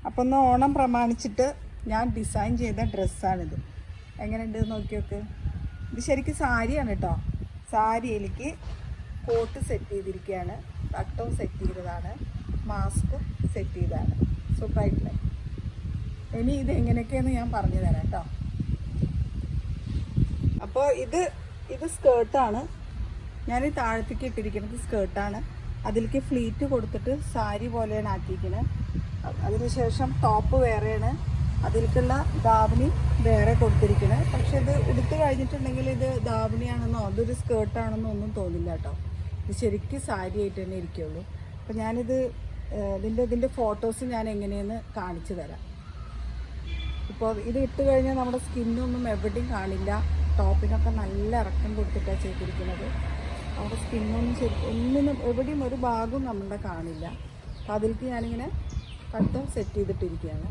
അപ്പോൾ ഒന്ന് ഓണം പ്രമാണിച്ചിട്ട് ഞാൻ ഡിസൈൻ ചെയ്ത ഡ്രസ്സാണിത്. എങ്ങനെയുണ്ട് നോക്കി നോക്ക്. ഇത് ശരിക്കും സാരിയാണ് കേട്ടോ. സാരിയിലേക്ക് കോട്ട് സെറ്റ് ചെയ്തിരിക്കുകയാണ്, തട്ടവും സെറ്റ് ചെയ്തതാണ്, മാസ്കും സെറ്റ് ചെയ്തതാണ്. സൂപ്പറായിട്ടില്ല. ഇനി ഇത് എങ്ങനെയൊക്കെയെന്ന് ഞാൻ പറഞ്ഞു തരാം കേട്ടോ. അപ്പോൾ ഇത് സ്കേർട്ടാണ്. ഞാൻ താഴത്തേക്ക് ഇട്ടിരിക്കുന്നത് സ്കേർട്ടാണ്. അതിലേക്ക് ഫ്ലീറ്റ് കൊടുത്തിട്ട് സാരി പോലെയാണ് ആക്കിയിരിക്കുന്നത്. അതിനുശേഷം ടോപ്പ് വേറെയാണ്, അതിലേക്കുള്ള ദാവണി വേറെ കൊടുത്തിരിക്കുന്നത്. പക്ഷെ ഇത് എടുത്തു കഴിഞ്ഞിട്ടുണ്ടെങ്കിൽ ഇത് ദാവണിയാണെന്നോ അതൊരു സ്കേർട്ടാണെന്നോ ഒന്നും തോന്നില്ല കേട്ടോ. ഇത് ശരിക്കും സാരി ആയിട്ട് തന്നെ ഇരിക്കുള്ളൂ. അപ്പം ഞാനിത് ഇതിൻ്റെ ഫോട്ടോസ് ഞാൻ എങ്ങനെയെന്ന് കാണിച്ചു തരാം. ഇപ്പോൾ ഇത് ഇട്ട് കഴിഞ്ഞാൽ നമ്മുടെ സ്കിന്നൊന്നും എവിടെയും കാണില്ല. ടോപ്പിനൊക്കെ നല്ല ഇറക്കം കൊടുത്തിട്ടാണ് ചെയ്തിരിക്കുന്നത്. നമ്മുടെ സ്കിന്നൊന്നും ഒന്നിനും എവിടെയും ഒരു ഭാഗവും നമ്മളുടെ കാണില്ല. അപ്പോൾ അതിലേക്ക് ഞാനിങ്ങനെ കട്ടും സെറ്റ് ചെയ്തിട്ടിരിക്കുകയാണ്.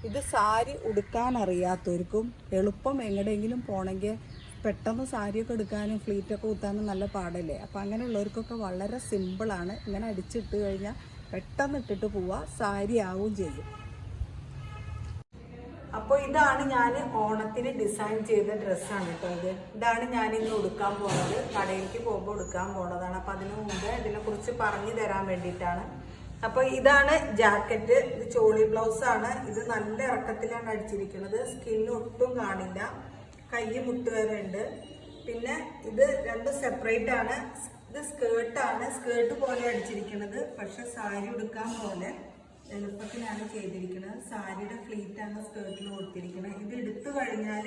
ഇത് സാരി ഉടുക്കാൻ അറിയാത്തവർക്കും എളുപ്പം എങ്ങടെയെങ്കിലും പോകണമെങ്കിൽ പെട്ടെന്ന് സാരിയൊക്കെ എടുക്കാനും ഫ്ലീറ്റൊക്കെ കുത്താനും നല്ല പാടല്ലേ. അപ്പോൾ അങ്ങനെയുള്ളവർക്കൊക്കെ വളരെ സിമ്പിളാണ്. ഇങ്ങനെ അടിച്ചിട്ട് കഴിഞ്ഞാൽ പെട്ടെന്ന് ഇട്ടിട്ട് പോവുക, സാരി ആവുകയും ചെയ്യും. അപ്പോൾ ഇതാണ് ഞാൻ ഓണത്തിന് ഡിസൈൻ ചെയ്ത ഡ്രസ്സാണ് കേട്ടോ. ഇതാണ് ഞാൻ ഇന്ന് ഉടുക്കാൻ പോകുന്നത്. കടയിലേക്ക് പോകുമ്പോൾ ഉടുക്കാൻ പോകുന്നതാണ്. അപ്പോൾ അതിനു മുമ്പ് ഇതിനെക്കുറിച്ച് പറഞ്ഞു തരാൻ വേണ്ടിയിട്ടാണ്. അപ്പോൾ ഇതാണ് ജാക്കറ്റ്. ഇത് ചോളി ബ്ലൗസാണ്. ഇത് നല്ല ഇറക്കത്തിലാണ് അടിച്ചിരിക്കുന്നത്. സ്കിന്ന് ഒട്ടും കാണില്ല. കൈ മുട്ട് വരെ ഉണ്ട്. പിന്നെ ഇത് രണ്ടും സെപ്പറേറ്റ് ആണ്. ഇത് സ്കേർട്ടാണ്. സ്കേർട്ട് പോലെ അടിച്ചിരിക്കുന്നത്. പക്ഷെ സാരി ഉടുക്കാൻ പോലെ എളുപ്പത്തിലാണ് ചെയ്തിരിക്കുന്നത്. സാരിയുടെ ഫ്ലീറ്റാണ് സ്കേർട്ടിൽ കൊടുത്തിരിക്കുന്നത്. ഇത് എടുത്തു കഴിഞ്ഞാൽ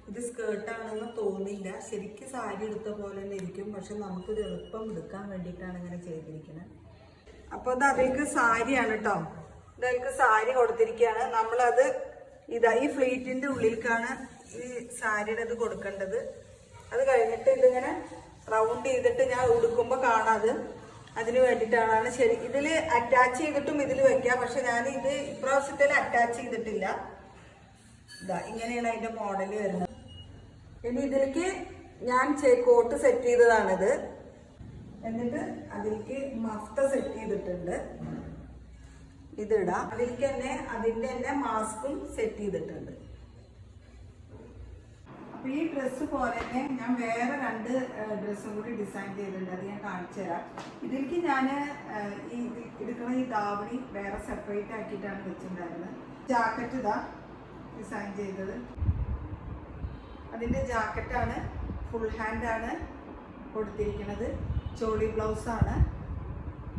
ഇത് സ്കേർട്ടാണെന്ന് തോന്നില്ല. ശരിക്കും സാരി എടുത്ത പോലെ തന്നെ ഇരിക്കും. പക്ഷെ നമുക്കിത് എളുപ്പം എടുക്കാൻ വേണ്ടിയിട്ടാണ് ഇങ്ങനെ ചെയ്തിരിക്കുന്നത്. അപ്പോൾ ഇത് അതിലേക്ക് സാരിയാണ് കേട്ടോ. ഇതിലേക്ക് സാരി കൊടുത്തിരിക്കുകയാണ്. നമ്മളത് ഈ ഫ്ലീറ്റിൻ്റെ ഉള്ളിലേക്കാണ് ഈ സാരിയുടെ ഇത് കൊടുക്കേണ്ടത്. അത് കഴിഞ്ഞിട്ട് ഇതിങ്ങനെ റൗണ്ട് ചെയ്തിട്ട് ഞാൻ ഉടുക്കുമ്പോൾ കാണാതെ അതിന് വേണ്ടിയിട്ടാണ്. ശരി, ഇതിൽ അറ്റാച്ച് ചെയ്തിട്ടും ഇതിൽ വെക്കാം. പക്ഷെ ഞാൻ ഇത് ഇപ്രാവശ്യത്തിൽ അറ്റാച്ച് ചെയ്തിട്ടില്ല. ഇങ്ങനെയാണ് അതിൻ്റെ മോഡൽ വരുന്നത്. ഇനി ഇതിലേക്ക് ഞാൻ കോട്ട് സെറ്റ് ചെയ്തതാണിത്. എന്നിട്ട് അതിലേക്ക് മഫ്ത സെറ്റ് ചെയ്തിട്ടുണ്ട്. ഇതിടാം. അതിലേക്ക് തന്നെ അതിൻ്റെ തന്നെ മാസ്കും സെറ്റ് ചെയ്തിട്ടുണ്ട്. അപ്പൊ ഈ ഡ്രസ്സ് പോലെ തന്നെ ഞാൻ വേറെ 2 ഡ്രസ്സും കൂടി ഡിസൈൻ ചെയ്തിട്ടുണ്ട്. അത് ഞാൻ കാണിച്ചു തരാം. ഇതിലേക്ക് ഞാൻ ഈ എടുക്കുന്ന ഈ ദാവണി വേറെ സെപ്പറേറ്റ് ആക്കിയിട്ടാണ് വെച്ചിട്ടുണ്ടായിരുന്നത്. ജാക്കറ്റ് ഇതാ ഡിസൈൻ ചെയ്തത്. അതിൻ്റെ ജാക്കറ്റാണ്, ഫുൾ ഹാൻഡാണ് കൊടുത്തിരിക്കുന്നത്. ചോളി ബ്ലൗസാണ്.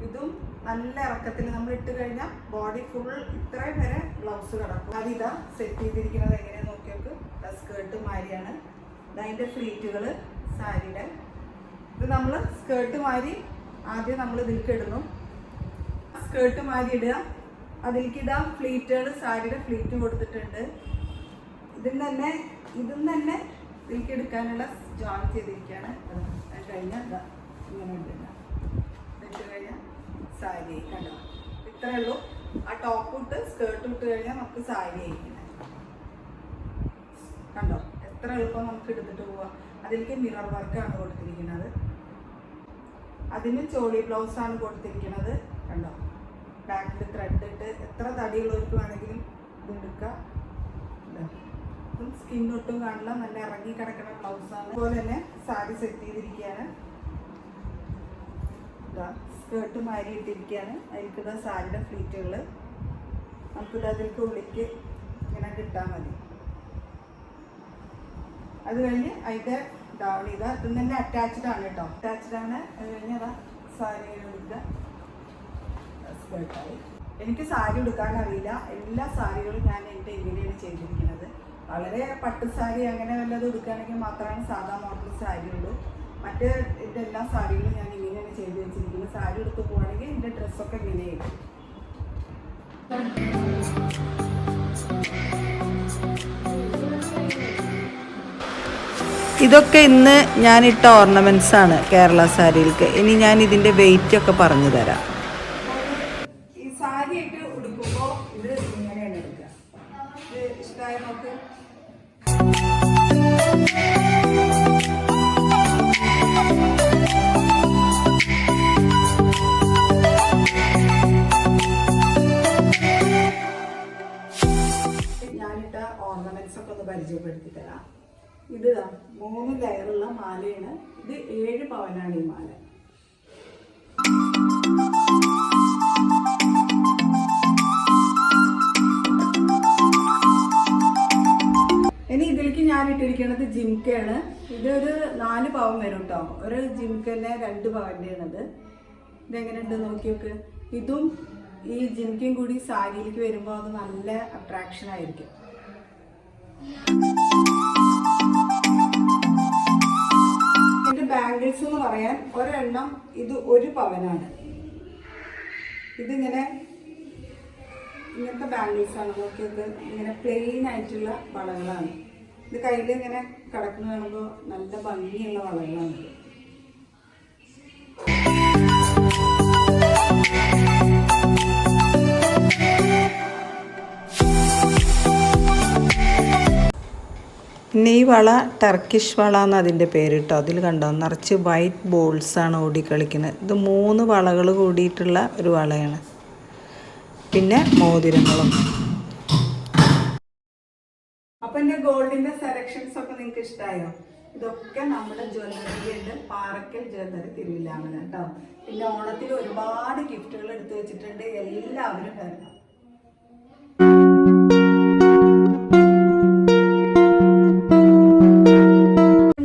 ഇതും നല്ല ഇറക്കത്തിൽ നമ്മൾ ഇട്ട് കഴിഞ്ഞാൽ ബോഡി ഫുൾ ഇത്രയും വരെ ബ്ലൗസ് കിടക്കും. അതിതാ സെറ്റ് ചെയ്തിരിക്കുന്നത് എങ്ങനെയാണെന്ന് നോക്കി നോക്ക്. സ്കേർട്ട് മാരിയാണ്. അതിൻ്റെ ഫ്ലീറ്റുകൾ സാരിയുടെ. ഇത് നമ്മൾ സ്കേർട്ട് മാരി ആദ്യം നമ്മൾ ഇതിലേക്ക് ഇടുന്നു. സ്കേർട്ട് മാരി ഇടുക. അതിലേക്ക് ഇടാം ഫ്ലീറ്റുകൾ. സാരിയുടെ ഫ്ലീറ്റ് കൊടുത്തിട്ടുണ്ട്. ഇതും തന്നെ ഇതിലേക്ക് എടുക്കാനുള്ള ജോയിൻ ചെയ്തിരിക്കുകയാണ്. അത് കഴിഞ്ഞാൽ ഇങ്ങനെ ഇടുക. ഇട്ട് കഴിഞ്ഞാൽ സാരി കണ്ടോ. ഇത്രയേ ഉള്ളൂ. ആ ടോപ്പ് ഇട്ട് സ്കേർട്ട് ഇട്ട് കഴിഞ്ഞാൽ നമുക്ക് സാരി ആയിരിക്കണം. കണ്ടോ എത്ര എളുപ്പം നമുക്ക് എടുത്തിട്ട് പോവാം. അതിലേക്ക് മിറർ വർക്കാണ് കൊടുത്തിരിക്കുന്നത്. അതിന് ചോളി ബ്ലൗസാണ് കൊടുത്തിരിക്കുന്നത്. കണ്ടോ ബാക്കിൽ ത്രെഡ് ഇട്ട് എത്ര തടിയുള്ളവർക്ക് വേണമെങ്കിലും ഇതെടുക്കാം. ഇതും സ്കിന്നൊട്ടും കാണില്ല. നല്ല ഇറങ്ങി കിടക്കുന്ന ബ്ലൗസാണ്. അതുപോലെ തന്നെ സാരി സെറ്റ് ചെയ്തിരിക്കുകയാണ്. സ്കേർട്ട് മാരി ഇട്ടിരിക്കുകയാണ്. അതിലേക്ക് സാരിയുടെ ഫ്ലീറ്റുകൾ നമുക്കിത് അതിലേക്ക് ഉള്ളിലേക്ക് ഇങ്ങനെ കിട്ടാൻ മതി. അത് കഴിഞ്ഞ് അതിൻ്റെ ഡൗൺ ചെയ്താൽ ഇതും തന്നെ അറ്റാച്ച്ഡ് ആണ് കേട്ടോ. അറ്റാച്ച്ഡ് ആണ്. അത് കഴിഞ്ഞ് അതാ സാരി എടുക്കുക. സ്കേർട്ടായി. എനിക്ക് സാരി ഉടുക്കാൻ അറിയില്ല. എല്ലാ സാരികളും ഞാൻ എൻ്റെ ഇങ്ങനെയാണ് ചെയ്തിരിക്കുന്നത്. വളരെ പട്ട് സാരി അങ്ങനെ വല്ലതും എടുക്കുകയാണെങ്കിൽ മാത്രമാണ് സാധാ മോഡൽ സാരി ഉള്ളൂ. മറ്റ് ഇതെല്ലാ സാരികളും ഞാൻ ഇങ്ങനെയാണ് ചെയ്ത് വെച്ചിരിക്കുന്നത്. സാരി എടുത്ത് പോവുകയാണെങ്കിൽ എൻ്റെ ഡ്രസ്സൊക്കെ ഇങ്ങനെയായിരിക്കും. ഇതൊക്കെ ഇന്ന് ഞാനിട്ട ഓർണമെൻറ്റ്സ് ആണ് കേരള സാരിയിലേക്ക്. ഇനി ഞാൻ ഇതിൻ്റെ വെയിറ്റ് ഒക്കെ പറഞ്ഞു തരാം. ഈ സാരി ആയിട്ട് ഉടുക്കുമ്പോൾ ഇത് ഇങ്ങനെയാണ് എടുക്കുക. ഇത് ഇഷ്ടമായ നോക്ക്. ഓർണമെന്റ്സ് ഒക്കെ ഒന്ന് പരിചയപ്പെടുത്തി തരാം. ഇത് 3 ലെയറുള്ള മാലയാണ്. ഇത് 7 പവനാണ് ഈ മാല. ഇനി ഇതിലേക്ക് ഞാൻ ഇട്ടിരിക്കുന്നത് ജിംക്കയാണ്. ഇതൊരു 4 പവൻ വരും കേട്ടോ. ഒരു ജിംക്കന്നെ 2 പവൻ്റെയാണത്. ഇതെങ്ങനെയുണ്ട് നോക്കി നോക്ക്. ഇതും ഈ ജിംക്കയും കൂടി സാരിയിലേക്ക് വരുമ്പോൾ അത് നല്ല അട്രാക്ഷൻ ആയിരിക്കും. ഇതിന്റെ ബാംഗിൾസ് എന്ന് പറയാൻ ഒരെണ്ണം ഇത് 1 പവനാണ്. ഇതിങ്ങനെ ഇങ്ങനത്തെ ബാംഗിൾസ് ആണ്. നോക്കിയത് ഇങ്ങനെ പ്ലെയിൻ ആയിട്ടുള്ള വളകളാണ്. ഇത് കയ്യിൽ ഇങ്ങനെ കിടക്കുന്ന കാണുമ്പോൾ നല്ല ഭംഗിയുള്ള വളകളാണ്. പിന്നെ ഈ വള ടർക്കിഷ് വള എന്ന് അതിൻ്റെ പേര് കേട്ടോ. അതിൽ കണ്ടോ നിറച്ച് വൈറ്റ് ബോൾസാണ് ഓടിക്കളിക്കുന്നത്. ഇത് 3 വളകൾ കൂടിയിട്ടുള്ള ഒരു വളയാണ്. പിന്നെ മോതിരങ്ങളും. അപ്പൊ എൻ്റെ ഗോൾഡിന്റെ സെലക്ഷൻസ് ഒക്കെ നിങ്ങൾക്ക് ഇഷ്ടമായോ? ഇതൊക്കെ നമ്മുടെ ജ്വല്ലറിയിലുണ്ട്. പാറക്കൽ ജ്വല്ലറി തിരുവില്ലാമല കേട്ടോ. പിന്നെ ഓണത്തിന് ഒരുപാട് ഗിഫ്റ്റുകൾ എടുത്തു വെച്ചിട്ടുണ്ട്. എല്ലാവരും വരണം.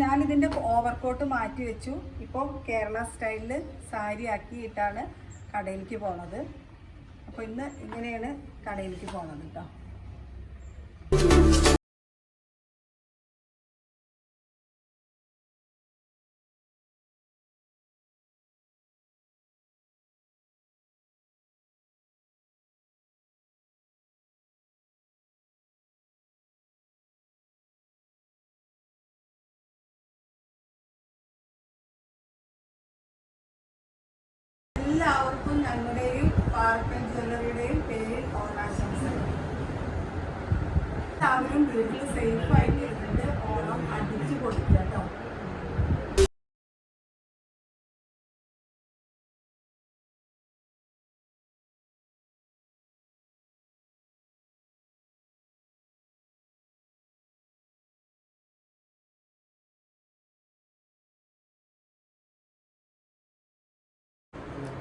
ഞാനിതിന്റെ ഓവർകോട്ട് മാറ്റി വെച്ചു. ഇപ്പോൾ കേരള സ്റ്റൈലില് സാരി ആക്കിയിട്ടാണ് കടയിലേക്ക് പോണത്. അപ്പോൾ ഇന്ന് ഇങ്ങനെയാണ് കടയിലേക്ക് പോണത് കേട്ടോ. എല്ലാവർക്കും ഞങ്ങളുടെയും പാർക്കൽ ജ്വല്ലറിയുടെയും പേരിൽ ഓണാശംസകൾ. എല്ലാവരും വീട്ടിൽ സേഫ് ആയിട്ട് ഇരുന്നിട്ട് ഓണം അടിച്ചു കൊടുക്കുക കേട്ടോ.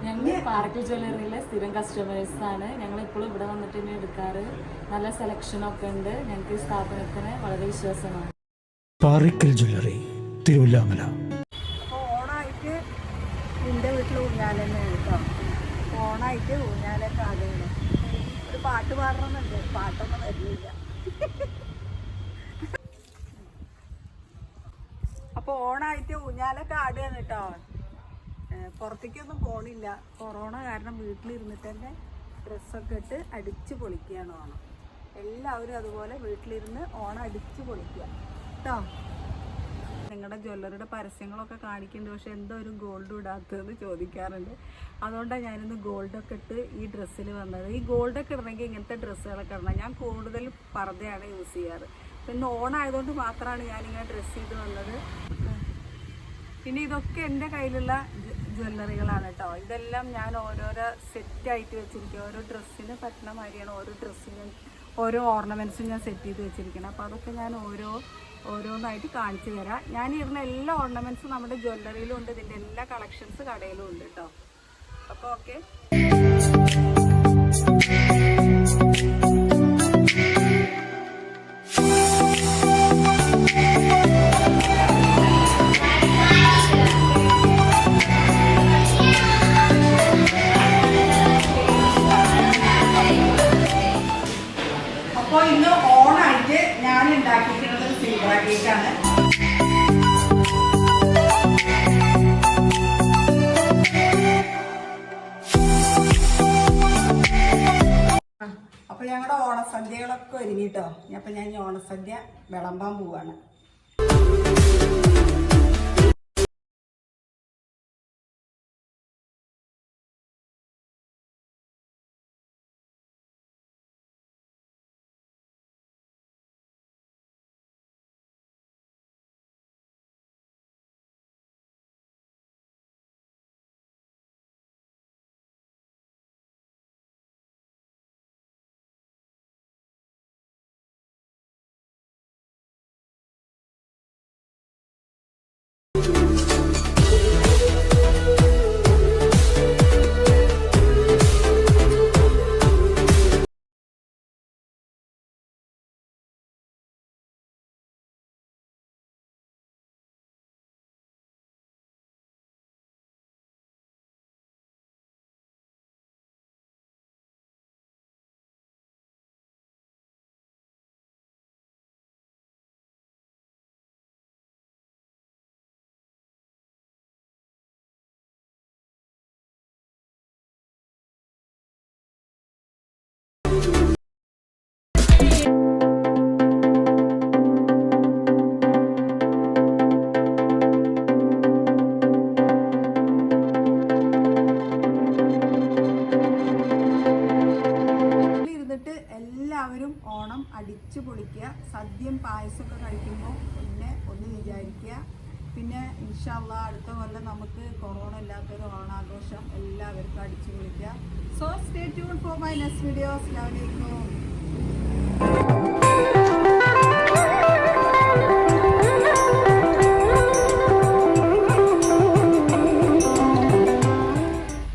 ഞങ്ങൾ പാറക്കൽ ജ്വല്ലറിയിലെ സ്ഥിരം കസ്റ്റമേഴ്സ് ആണ്. ഞങ്ങൾ എപ്പോഴും ഇവിടെ വന്നിട്ട് തന്നെ എടുക്കാറ്. നല്ല സെലക്ഷനൊക്കെ ഉണ്ട്. ഞങ്ങൾക്ക് ഈ സ്ഥാപനത്തിന് വളരെ വിശ്വാസമാണ്. പാറക്കൽ ജ്വല്ലറി, തിരുവല്ലാമല. അപ്പോൾ ഓണായിട്ട് എൻ്റെ വീട്ടിൽ ഊഞ്ഞാൽ തന്നെയാണ് കേട്ടോ. ഓണായിട്ട് ഊഞ്ഞാലൊക്കെ ആകുകയാണ്. ഒരു പാട്ട് പാടണമെന്നുണ്ട്. പാട്ടൊന്നും വരുന്നില്ല. അപ്പോൾ ഓണായിട്ട് ഊഞ്ഞാലൊക്കെ ആടുകയാണ് കേട്ടോ. പുറത്തേക്കൊന്നും പോണില്ല. കൊറോണ കാരണം വീട്ടിലിരുന്നിട്ട് തന്നെ ഡ്രസ്സൊക്കെ ഇട്ട് അടിച്ച് പൊളിക്കുകയാണ് ഓണം. എല്ലാവരും അതുപോലെ വീട്ടിലിരുന്ന് ഓണം അടിച്ച് പൊളിക്കുക കേട്ടോ. നിങ്ങളുടെ ജ്വല്ലറിയുടെ പരസ്യങ്ങളൊക്കെ കാണിക്കുന്നുണ്ട്. പക്ഷെ എന്തോ ഒരു ഗോൾഡ് ഇടാത്തതെന്ന് ചോദിക്കാറുണ്ട്. അതുകൊണ്ടാണ് ഞാനിന്ന് ഗോൾഡൊക്കെ ഇട്ട് ഈ ഡ്രസ്സിൽ വന്നത്. ഈ ഗോൾഡൊക്കെ ഇടണമെങ്കിൽ ഇങ്ങനത്തെ ഡ്രസ്സുകളൊക്കെ ഇടണം. ഞാൻ കൂടുതൽ പർദ്ദയാണ് യൂസ് ചെയ്യാറ്. പിന്നെ ഓണായതുകൊണ്ട് മാത്രമാണ് ഞാനിങ്ങനെ ഡ്രസ്സ് ചെയ്ത് വന്നത്. പിന്നെ ഇതൊക്കെ എൻ്റെ കയ്യിലുള്ള ജ്വല്ലറികളാണ് കേട്ടോ. ഇതെല്ലാം ഞാൻ ഓരോരോ സെറ്റായിട്ട് വെച്ചിരിക്കുക. ഓരോ ഡ്രസ്സിന് പറ്റുന്ന മാതിരിയാണ് ഓരോ ഡ്രസ്സിനും ഓരോ ഓർണമെൻറ്റ്സും ഞാൻ സെറ്റ് ചെയ്ത് വെച്ചിരിക്കണം. അപ്പോൾ അതൊക്കെ ഞാൻ ഓരോന്നായിട്ട് കാണിച്ചു തരാം. ഞാൻ ഇടുന്ന എല്ലാ ഓർണമെൻറ്റ്സും നമ്മുടെ ജ്വല്ലറിയിലും ഉണ്ട്. ഇതിൻ്റെ എല്ലാ കളക്ഷൻസ് കടയിലും ഉണ്ട് കേട്ടോ. അപ്പോൾ ഓക്കെ. അപ്പോൾ ഇന്ന് ഓണായിട്ട് ഞാൻ ഉണ്ടാക്കിയിരിക്കുന്നത് സിൽവർ കേക്കാണ്. അപ്പോൾ ഞങ്ങളുടെ ഓണസദ്യകളൊക്കെ ഒരുങ്ങിട്ടോ. അപ്പോൾ ഞാൻ ഈ ഓണസദ്യ വിളമ്പാൻ പോവാണ്. എല്ലാവരും ഓണം അടിച്ചു പൊളിക്കുക. സദ്യയും പായസമൊക്കെ കഴിക്കുമ്പോൾ പിന്നെ ഒന്ന് വിചാരിക്കുക. പിന്നെ ഇൻഷാ അല്ലാഹ് അടുത്ത കൊല്ലം നമുക്ക് കൊറോണ ഇല്ലാത്തൊരു ഓണാഘോഷം എല്ലാവർക്കും അടിച്ചു പൊളിക്കുക. So stay tune for my next video. അസ്സലാമു അലൈക്കും.